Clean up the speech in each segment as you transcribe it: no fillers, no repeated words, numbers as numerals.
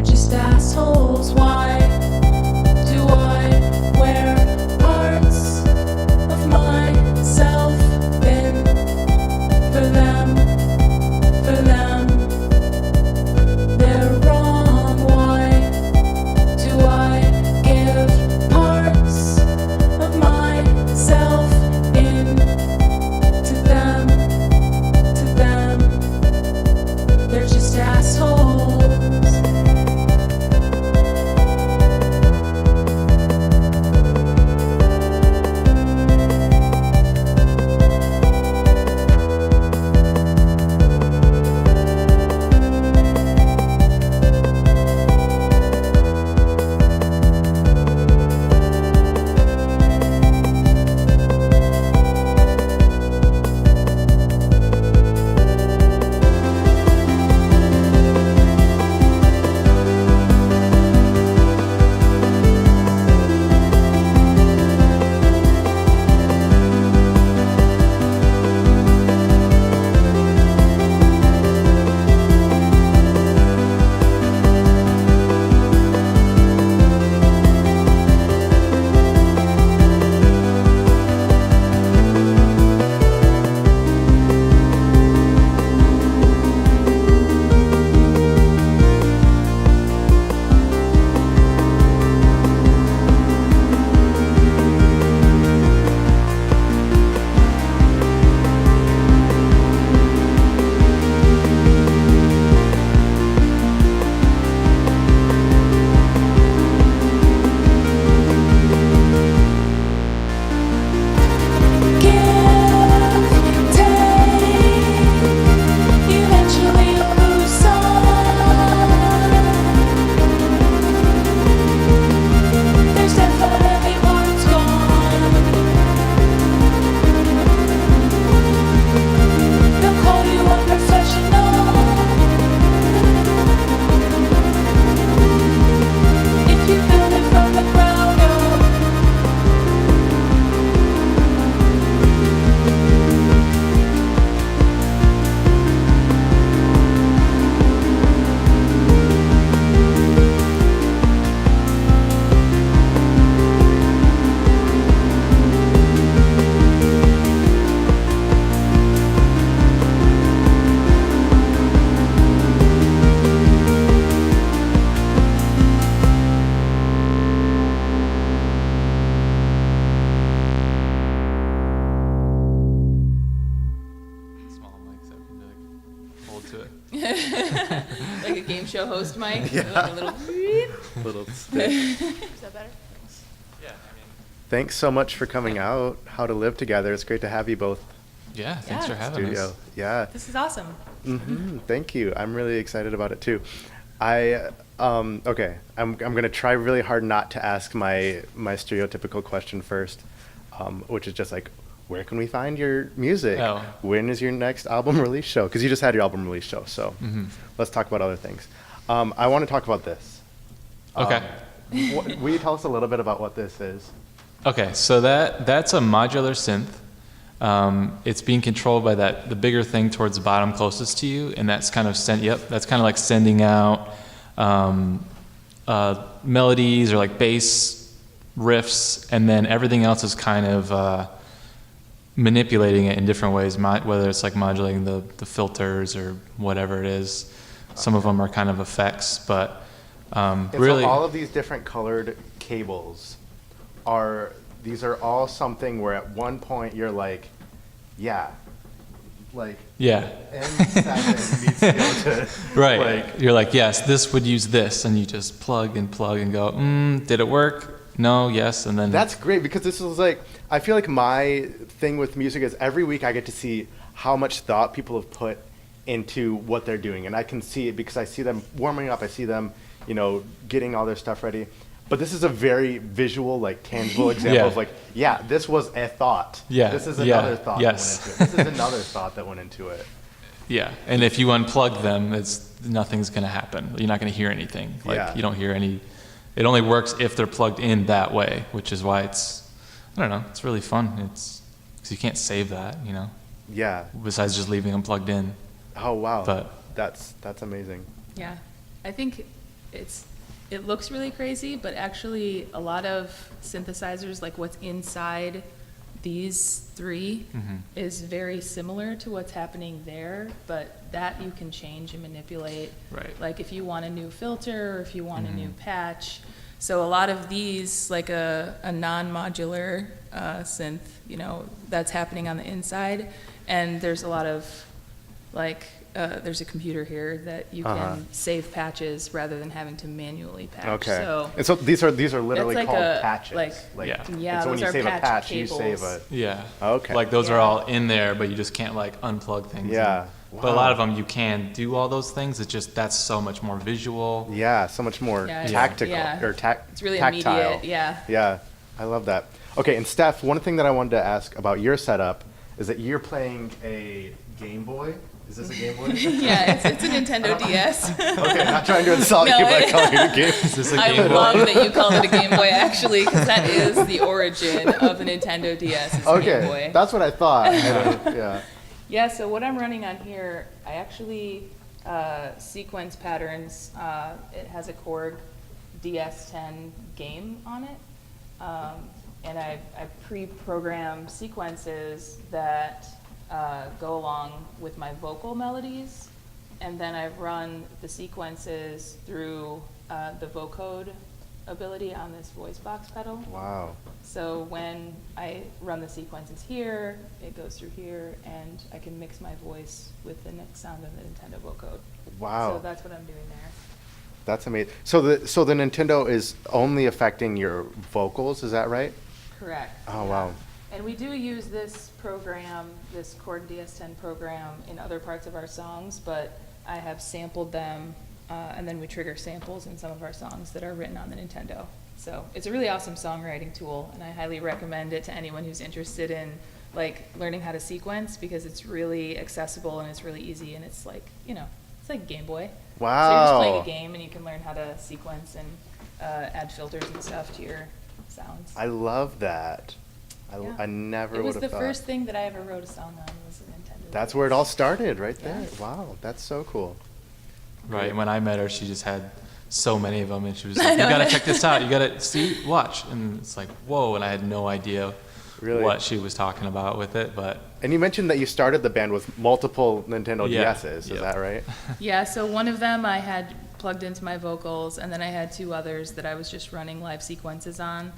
They're just assholes. Why do I wear parts of myself thin for them? For them, they're wrong. Why do I give parts of myself in to them? To them, they're just assholes. Like a game show host mic. Yeah. Like a little beep. Little stick. Is that better? Yeah, Thanks so much for coming out. How to Live Together. It's great to have you both. yeah, thanks Yeah. for having Studio. us. Yeah. This is awesome. Thank you. I'm really excited about it too. Okay. I'm gonna try really hard not to ask my stereotypical question first, which is just like, where can we find your music? Oh. When is your next album release show? Because you just had your album release show. So let's talk about other things. I want to talk about this. Okay. Will you tell us a little bit about what this is? Okay, so that's a modular synth. It's being controlled by the bigger thing towards the bottom closest to you, and that's kind of that's kind of like sending out melodies or like bass riffs, and then everything else is kind of manipulating it in different ways, whether it's like modulating the filters or whatever it is. Some of them are kind of effects, but And really so all of these different colored cables these are all something where at one point you're like, yeah, like yeah. M7 needs to go to Right. like, You're like, yes, this would use this, and you just plug and go, did it work? No, yes, and then that's great, because this is like, I feel like my thing with music is every week I get to see how much thought people have put into what they're doing, and I can see it because I see them warming up, I see them, getting all their stuff ready. But this is a very visual, like tangible example Yeah. of like, yeah, this was a thought. Yeah, This is yeah, another thought yes. that went into it. This is another thought that went into it. Yeah, and if you unplug them, nothing's going to happen. You're not going to hear anything. Like Yeah. you don't hear any. It only works if they're plugged in that way, which is why it's really fun. It's because you can't save that, Yeah. besides just leaving them plugged in. Oh wow. But that's amazing. Yeah. I think it looks really crazy, but actually a lot of synthesizers, like what's inside these three, is very similar to what's happening there, but that you can change and manipulate. Right. Like if you want a new filter, or if you want a new patch. So a lot of these, like a non-modular synth, you know, that's happening on the inside, and there's a lot of like there's a computer here that you can save patches rather than having to manually patch. Okay. So And so these are literally like called a- patches. yeah, and so when those you are save a patch patch, you save cables. a. Yeah. Okay. Like those are Yeah. all in there, but you just can't like unplug things. Yeah. But a lot of them you can do all those things. It's just that's so much more visual. Yeah, so much more Yeah, it's- tactical yeah. or It's really tactile. immediate. Yeah. Yeah, I love that. Okay, and Steph, one thing that I wanted to ask about your setup is that you're playing a Game Boy. Is this a Game Boy? Yeah, it's a Nintendo DS. Okay, not trying to insult No, you by it- calling it a game. Is this a I Game Boy? love that you called it a Game Boy, actually, because that is the origin of the Nintendo DS. Is the Game Okay, Boy. that's what I thought. Yeah. Yeah, so what I'm running on here, I actually sequence patterns. It has a Korg DS10 game on it. And I pre-program sequences that go along with my vocal melodies. And then I run the sequences through the vocode ability on this voice box pedal. Wow. So when I run the sequences here, it goes through here, and I can mix my voice with the next sound of the Nintendo vocode. Wow. So that's what I'm doing there. That's amazing. So the Nintendo is only affecting your vocals, is that right? Correct. Oh, yeah. wow. And we do use this program, this Korg DS10 program, in other parts of our songs, but I have sampled them, and then we trigger samples in some of our songs that are written on the Nintendo. So it's a really awesome songwriting tool, and I highly recommend it to anyone who's interested in like learning how to sequence, because it's really accessible and it's really easy, and it's like, you know, it's like Game Boy. Wow. So you're just playing a game and you can learn how to sequence and add filters and stuff to your sounds. I love that. Yeah. I never It would was have the thought. first thing that I ever wrote a song on was a Nintendo. That's where it all started, right there. Yeah. Wow, that's so cool. Right. And when I met her, she just had so many of them, and she was I like, "You know. gotta check this out. You gotta see, watch." And it's like, whoa! And I had no idea Really? what she was talking about with it, but And you mentioned that you started the band with multiple Nintendo Yeah, DSs, is yep. that right? Yeah, so one of them I had plugged into my vocals, and then I had two others that I was just running live sequences on.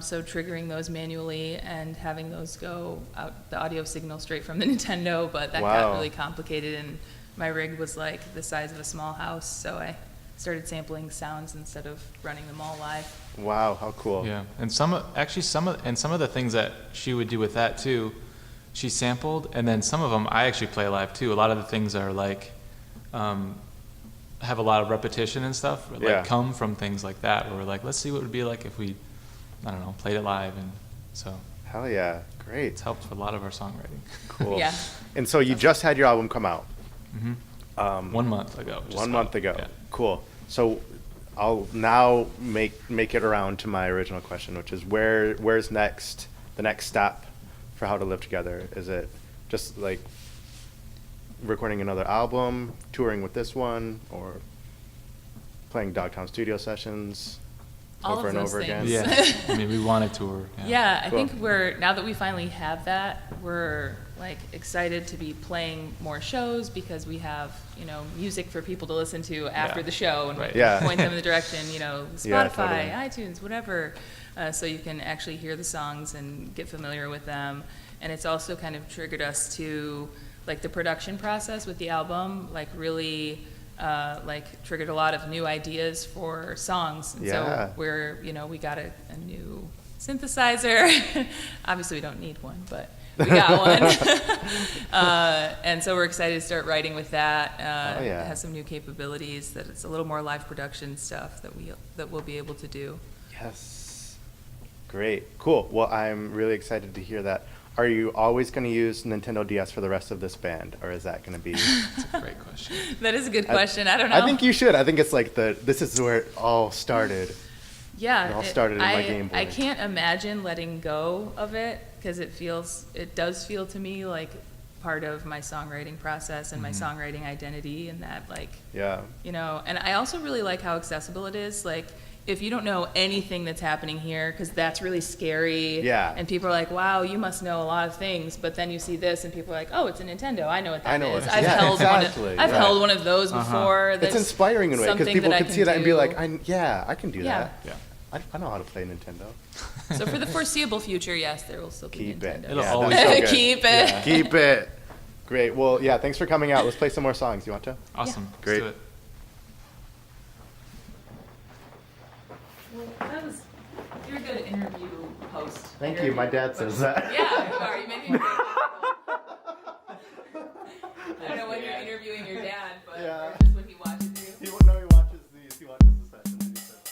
So triggering those manually and having those go out the audio signal straight from the Nintendo, but that Wow. got really complicated, and my rig was like the size of a small house, so I started sampling sounds instead of running them all live. Wow, how cool. yeah. And some of the things that she would do with that too, she sampled, and then some of them I actually play live too. A lot of the things are like have a lot of repetition and stuff, like Yeah. come from things like that, where we're like, let's see what it would be like if we, I don't know, played it live, and so Hell yeah, it's great. helped with a lot of our songwriting. Cool. Yeah. And so you just had your album come out. hmm 1 month ago. just 1 about. month ago. Yeah. Cool. So I'll now make it around to my original question, which is where's next, the next step for How to Live Together? Is it just like recording another album, touring with this one, or playing Dogtown Studio Sessions All over of and those over again? things. Yeah. I mean, we want to tour. Yeah, I Cool. think now that we finally have that, we're like excited to be playing more shows, because we have, you know, music for people to listen to after Yeah. the show, and Right. Yeah. point them in the direction, you know, Yeah, Spotify, totally. iTunes, whatever, so you can actually hear the songs and get familiar with them. And it's also kind of triggered us to like the production process with the album, like really like triggered a lot of new ideas for songs. And Yeah. so we're, you know, we got a new synthesizer. Obviously we don't need one, but we got one. And so we're excited to start writing with that. Oh, yeah. It has some new capabilities, that it's a little more live production stuff that we'll be able to do. Yes. Great. Cool. Well, I'm really excited to hear that. Are you always going to use Nintendo DS for the rest of this band, or is that going to be? It's a great question. That is a good question. I don't know. I think you should. I think it's like this is where it all started. Yeah, It all started in my Game Boy. I can't imagine letting go of it, because it does feel to me like part of my songwriting process and my songwriting identity, and that like, Yeah. you know, and I also really like how accessible it is. Like, if you don't know anything that's happening here, because that's really scary. Yeah. And people are like, wow, you must know a lot of things. But then you see this and people are like, oh, it's a Nintendo. I know what that I know is. what- I've yeah, held exactly. I've Right. held one of those before. It's That's inspiring in a way because something people that I can see that and be do. like, I can do Yeah. that. Yeah. I know how to play Nintendo. So for the foreseeable future, yes, there will still be Keep it. Nintendo. It'll Yeah, always that's so be. good. Keep it. Yeah. Keep it. Great. Well, yeah, thanks for coming out. Let's play some more songs. You want to? Awesome. Great. Let's do it. Well, that was, you're a good interview host. Thank you. My dad says that. Yeah, you are. You made me feel comfortable. I don't know when you're interviewing your dad, but Yeah. or just when he watches you. He watches these. He watches the sessions. And he says,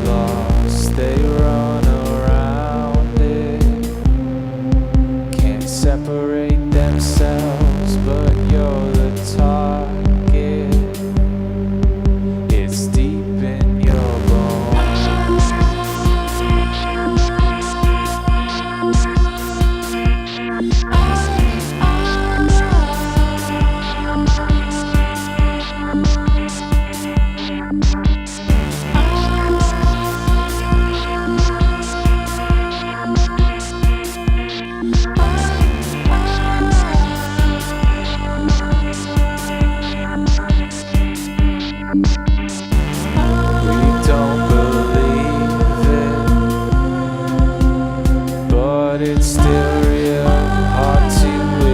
lost, they run around it. Can't separate themselves, but you're the target. It's deep in your bones. We don't believe it, but it's still real hard to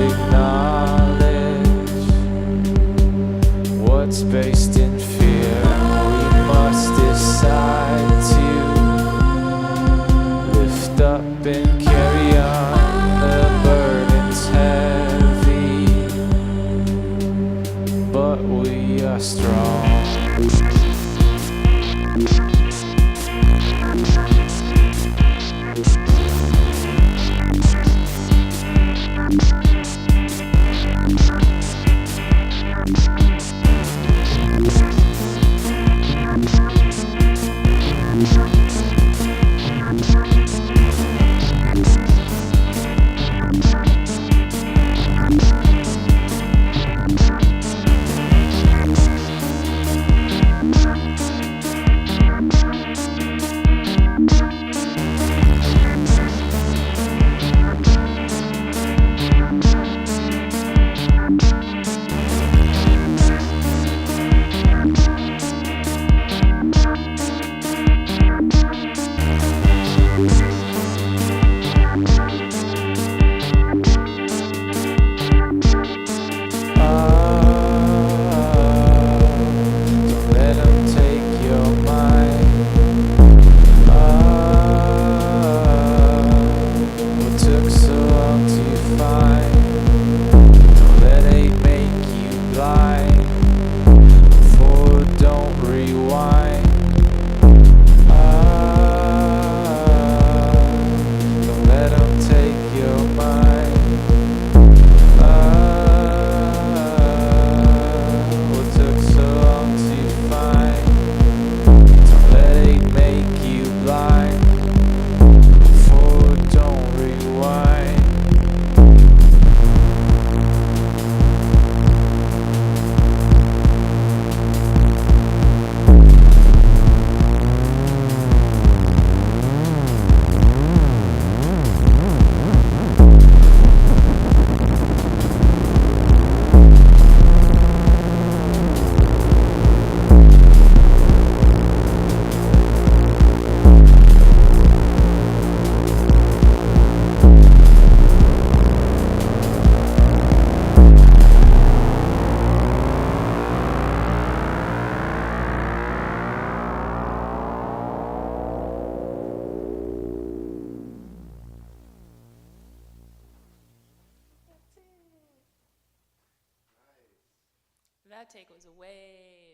acknowledge what's based in fear. We must decide to lift up and carry on. The burden's heavy, but we are strong. Don't let 'em take your mind. What took so long to find? Don't let hate make you blind. Forward, don't rewind. Don't let 'em take your mind. What took so long to find? Don't let it make you blind. Forward, don't rewind. That take was way